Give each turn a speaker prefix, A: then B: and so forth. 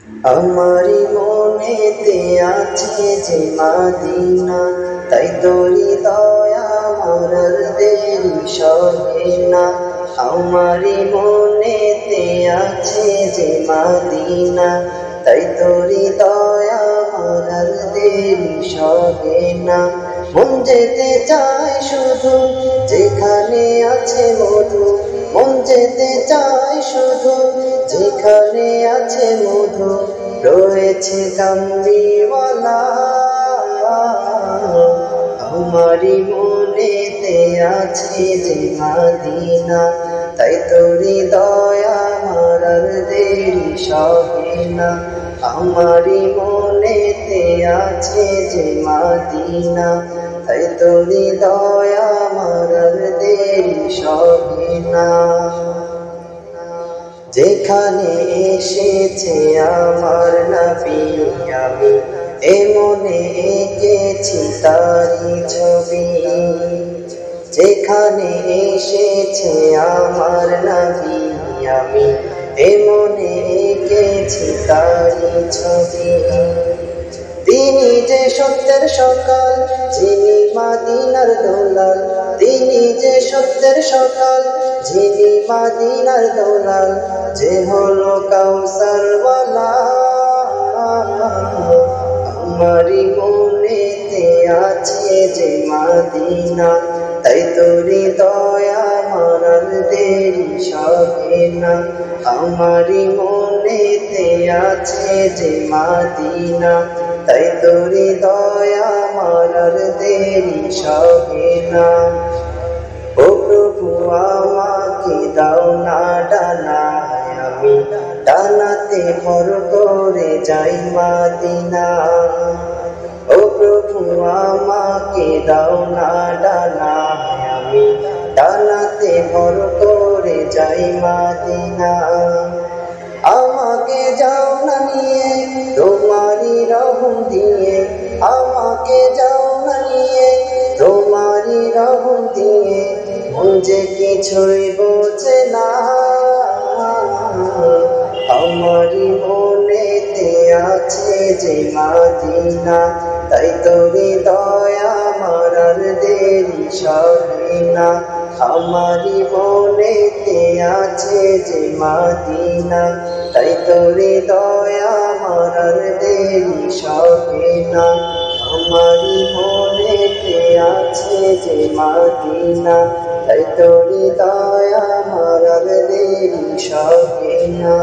A: আমারি মনেতে আছে যে মাদিনা, তাই তোরি দয়া মরার দেরি সহে না। আমারি মনেতে আছে যে মাদিনা, তাই তোরি দয়া মরার দেরি সহে না। মন যেতে চায় শুধু যেখানে আছে মধু, মন যেতে চায় শুধু যেখানে আছে মধু, রয়েছে কামলিওয়ালা। আমারি মনেতে আছে যে মাদিনা, তাই তোরি দয়া মরার দেরি সহে না। আমারি মনেতে আছে যে মাদিনা, তাই তোরি দয়া মরার দেরি সহে না। যেখানে এসেছে আমার নবী, আমি এমনে এঁকেছি তারি ছবি। যেখানে এসেছে আমার নবী, আমি এমনে এঁকেছি তারি ছবি। তিনি যে সত্যের সকাল, যিনি মাদিনার দোলাল, তিনি যে সত্যের সকাল, যিনি মাদিনার দোলাল, যে হলো কাউসারওয়ালা। আমারি মনেতে আছে যে মাদিনা, তাই তোরি দয়া মরার দেরি সহে না। আমারি মনেতে আছে যে মাদিনা, তাই তোরি দয়া মরার দেরি সহে না। ও প্রভু আমাকে দাও না ডানা, আমি ডানাতে ভর করে যাই মাদিনা। ও প্রভু আমাকে দাও না ডানা, আমি ডানাতে ভর করে যাই মাদিনা। আমাকে যাও না নিয়ে তোমারি রহম দিয়ে, আমাকে যাও না নিয়ে তোমারি রহম দিয়ে, মন যে কিছুই বোঝে না। আমারি মনেতে আছে যে মাদিনা, তাই তোরি দয়া মরার দেরি সহে না। আমারি মনেতে আছে যে মাদিনা, তাই তোরি দয়া মরার দেরি সহে না। আমারি মনেতে আছে যে মাদিনা, তাই তোরি দয়া মরার দেরি সহে না।